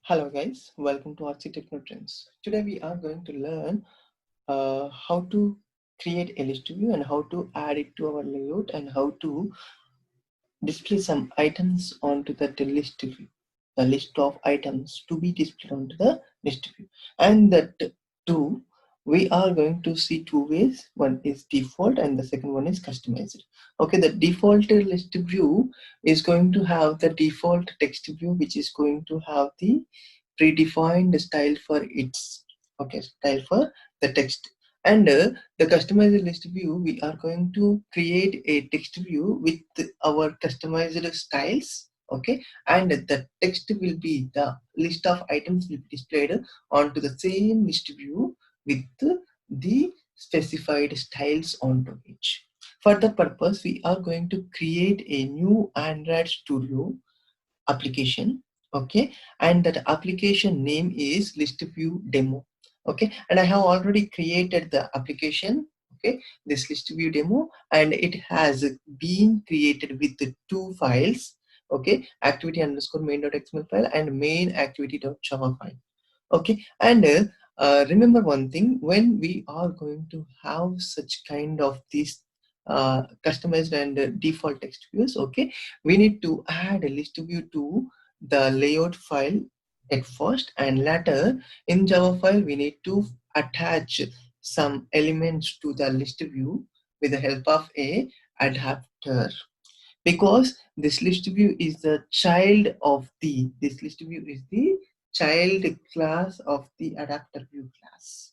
Hello guys, welcome to Architect Trends. Today we are going to learn how to create a list view and how to add it to our layout and how to display some items onto the list view. The list of items to be displayed onto the list view. And that too, we are going to see two ways. One is default and the second one is customized. Okay, the default list view is going to have the default text view, which is going to have the predefined style for its style for the text. And the customized list view, we are going to create a text view with our customized styles. Okay, and the text will be the list of items will be displayed onto the same list view with the specified styles onto each. For that purpose, we are going to create a new Android Studio application. Okay, and that application name is ListView demo. Okay, and I have already created the application. Okay, this ListView demo, and it has been created with the two files. Okay, activity underscore main.xml file and main activity.java file. Okay, and remember one thing: when we are going to have such kind of these customized and default text views, okay, we need to add a list view to the layout file at first, and later in Java file we need to attach some elements to the list view with the help of a adapter, because this list view is the child of the child class of the adapter view class.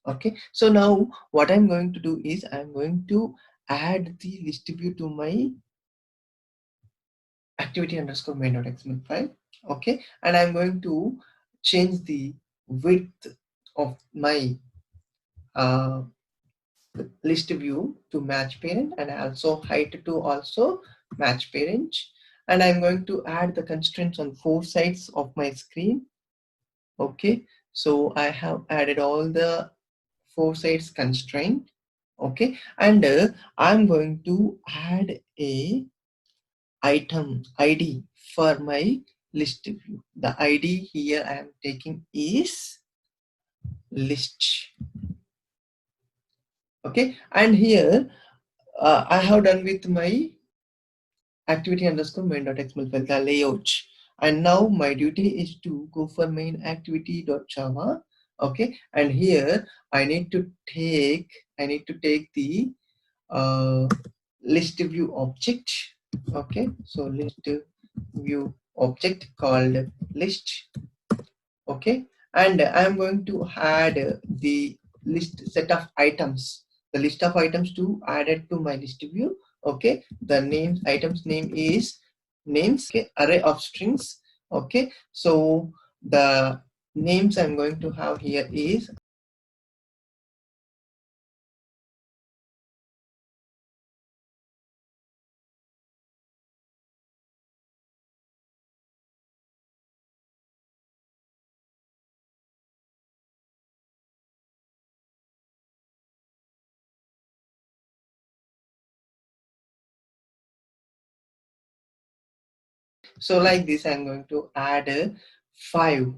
Okay, so now what I'm going to do is I'm going to add the list view to my activity underscore main.xml file. Okay, and I'm going to change the width of my list view to match parent, and also height to also match parent. And I'm going to add the constraints on 4 sides of my screen. Okay, so I have added all the 4 sides constraint. Okay, and I'm going to add a item ID for my list view. The ID here I am taking is list. Okay, and here I have done with my activity underscore main.xml file, the layout. And now my duty is to go for main activity.java. Okay, and here I need to take the list view object. Okay, so list view object called list. Okay, and I'm going to add the list set of items, the list of items to add it to my list view. Okay, the names items name is names. Okay, array of strings. Okay, so the names I'm going to have here is so like this. I'm going to add 5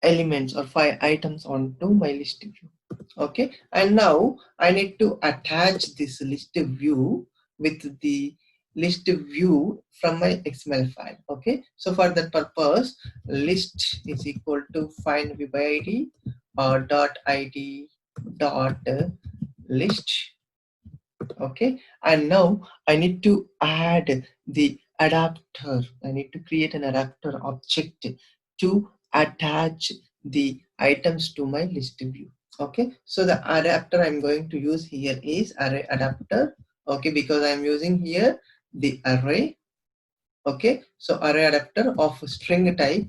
elements or 5 items onto my list view. Okay, and now I need to attach this list view with the list view from my XML file. Okay, so for that purpose, list is equal to find view by id or dot id dot list. Okay, and now I need to add the adapter. I need to create an adapter object to attach the items to my list view. Okay, so the adapter I'm going to use here is array adapter. Okay, because I'm using here the array. Okay, so array adapter of string type.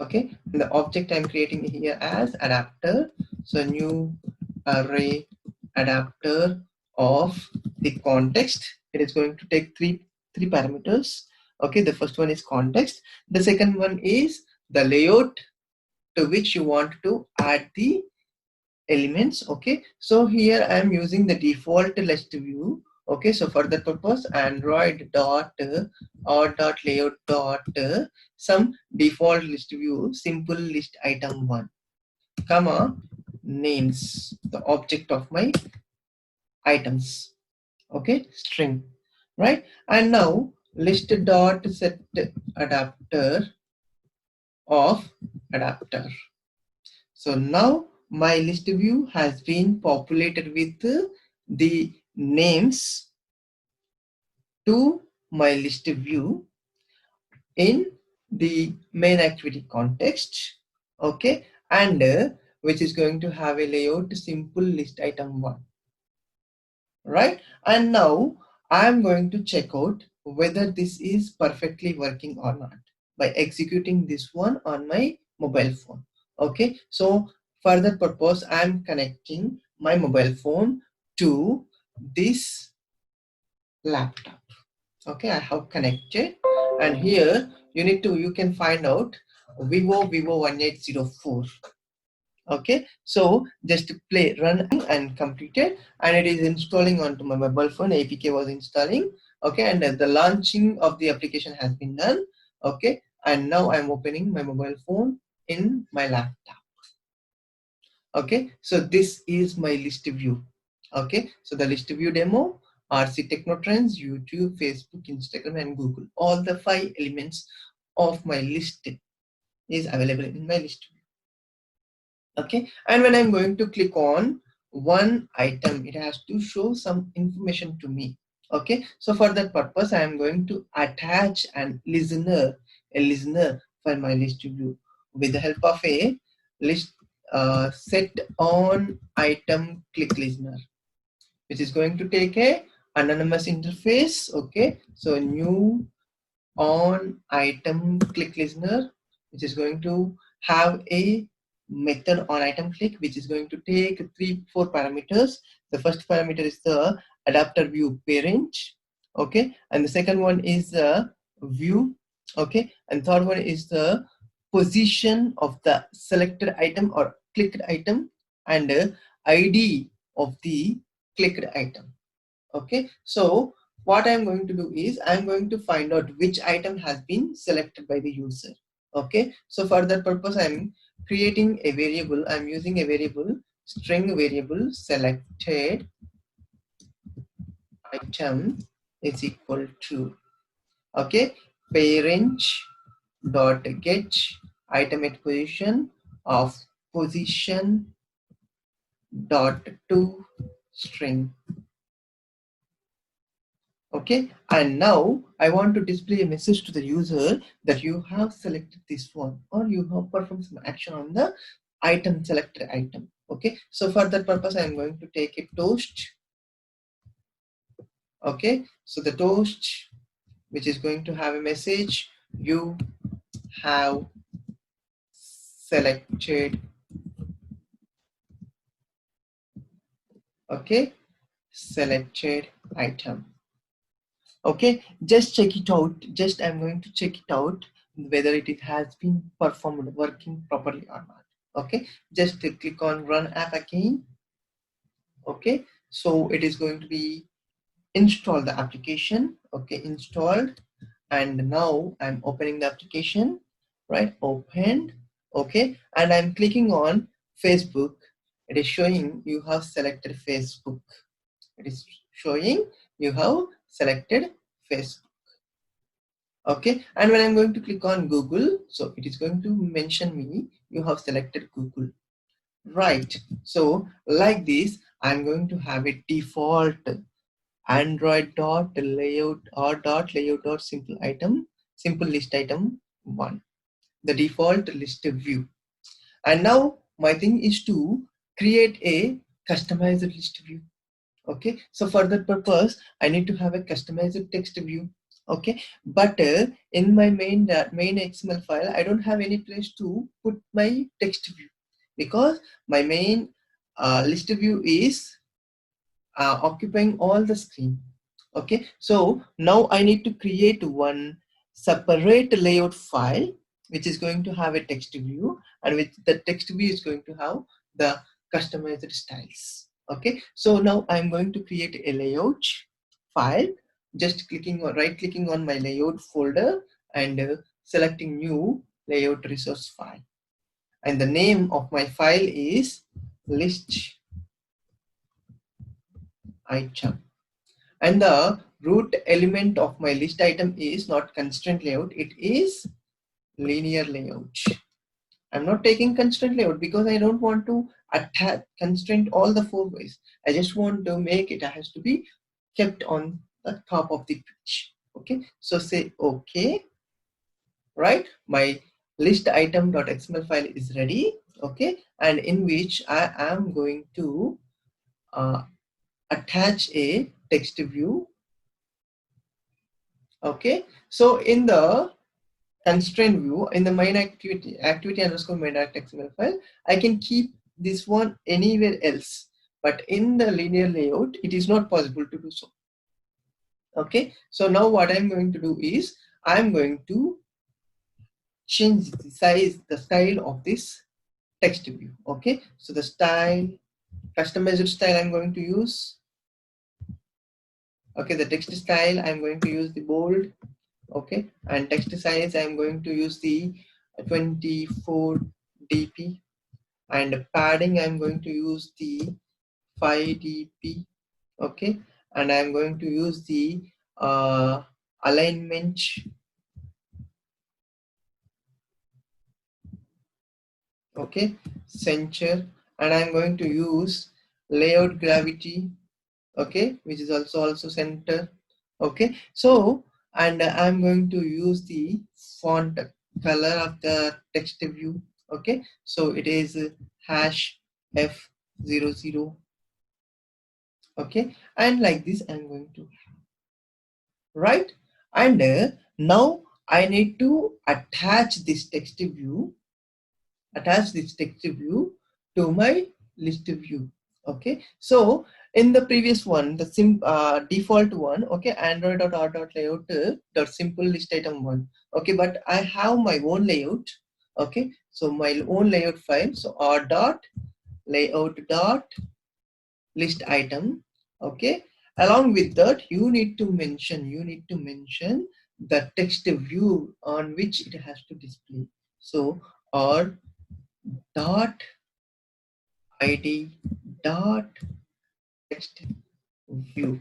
Okay, and the object I'm creating here as adapter. So new array adapter of the context. It is going to take three parameters. Okay, the first one is context. The second one is the layout to which you want to add the elements. Okay, so here I am using the default list view. Okay, so for that purpose, Android dot or dot layout dot some default list view simple list item 1 comma names the object of my items. Okay, string, right? And now list dot set adapter of adapter. So now my list view has been populated with the names to my list view in the main activity context. Okay, and which is going to have a layout simple list item 1, right? And now I am going to check out whether this is perfectly working or not by executing this one on my mobile phone. Okay, so for that purpose I am connecting my mobile phone to this laptop. Okay, I have connected, and here you can find out Vivo 1804. Okay, so just play run and completed, and it is installing onto my mobile phone. APK was installing. Okay, and the launching of the application has been done. Okay, and now I'm opening my mobile phone in my laptop. Okay, so this is my list view. Okay, so the list view demo, RC Technotrends, YouTube, Facebook, Instagram, and Google, all the 5 elements of my list is available in my list view. Okay, and when I'm going to click on one item, it has to show some information to me. Okay, so for that purpose I am going to attach a listener for my list view with the help of a list set on item click listener, which is going to take a anonymous interface. Okay, so new on item click listener, which is going to have a method on item click, which is going to take 3-4 parameters. The first parameter is the adapter view parent. Okay, and the second one is the view. Okay, and third one is the position of the selected item or clicked item, and ID of the clicked item. Okay, so what I'm going to do is I'm going to find out which item has been selected by the user. Okay, so for that purpose I'm creating a variable. I'm using a variable string variable selected item is equal to, okay, parent dot get item at position of position dot to string. Okay, and now I want to display a message to the user that you have selected this one or you have performed some action on the item selected item. Okay, so for that purpose I am going to take a toast. Okay, so the toast, which is going to have a message, you have selected, okay, selected item. Okay, just check it out. Just I'm going to check it out whether it has been performed working properly or not. Okay, just click on run app again. Okay, so it is going to be install the application. Okay, installed, and now I'm opening the application, right? Opened. Okay, and I'm clicking on Facebook. It is showing you have selected Facebook. It is showing you have selected Facebook. Okay, and when I'm going to click on Google, so it is going to mention me you have selected Google, right? So like this I'm going to have a default Android dot layout or dot layout dot simple list item 1, the default list view. And now my thing is to create a customized list view. Okay, so for that purpose I need to have a customized text view. Okay, but in my main XML file I don't have any place to put my text view because my main list view is occupying all the screen. Okay, so now I need to create one separate layout file which is going to have a text view, and which the text view is going to have the customized styles. Okay, so now I'm going to create a layout file, just right clicking on my layout folder and selecting new layout resource file, and the name of my file is list item, and the root element of my list item is not constraint layout, it is linear layout. I'm not taking constraint layout because I don't want to attach constraint all the 4 ways. I just want to make it has to be kept on the top of the page. Okay, so say okay, right? My list item.xml file is ready. Okay, and in which I am going to attach a text view. Okay, so in the constraint view, in the main activity underscore main.xml file, I can keep this one anywhere else, but in the linear layout it is not possible to do so. Okay, so now what I'm going to do is I'm going to change the size, the style of this text view. Okay, so the style, customized style I'm going to use. Okay, the text style I'm going to use the bold. Okay, and text size I'm going to use the 24 dp, and padding I'm going to use the 5 dp. Okay, and I'm going to use the alignment, okay, center, and I'm going to use layout gravity, okay, which is also center. Okay, so and I'm going to use the font color of the text view. Okay, so it is hash F00. Okay, and like this I'm going to write, and now I need to attach this text view to my list view. Okay, so in the previous one, the default one, okay, android.r.layout dot simple list item one. Okay, but I have my own layout. Okay, so my own layout file, so r dot layout dot list item. Okay, along with that you need to mention the text view on which it has to display. So r dot id dot text view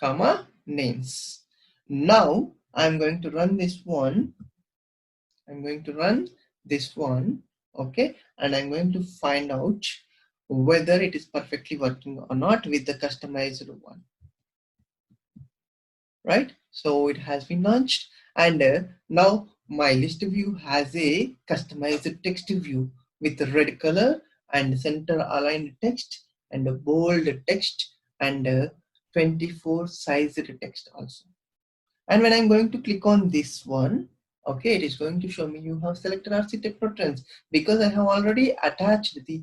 comma names. Now I'm going to run this one. Okay, and I'm going to find out whether it is perfectly working or not with the customized one. Right, so it has been launched, and now my list view has a customized text view with a red color and center aligned text and a bold text and 24 sized text also. And when I'm going to click on this one, okay, it is going to show me you have selected RC Technotrends, because I have already attached the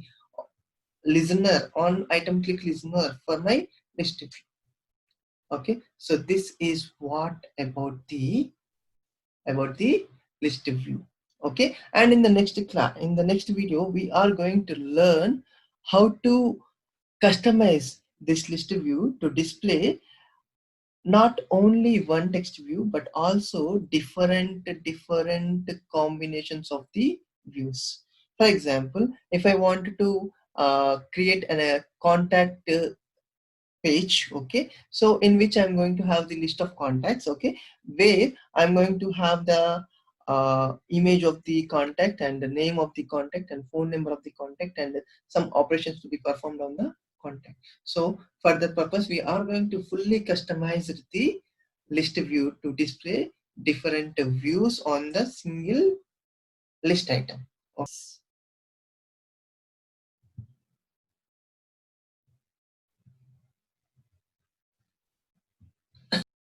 listener on item click listener for my list view. Okay, so this is what about the list view. Okay, and in the next video we are going to learn how to customize this list view to display not only one text view but also different combinations of the views. For example, if I wanted to create a contact page, okay, so in which I'm going to have the list of contacts, okay, where I'm going to have the image of the contact and the name of the contact and phone number of the contact and some operations to be performed on the contact. So for that purpose we are going to fully customize the list view to display different views on the single list item.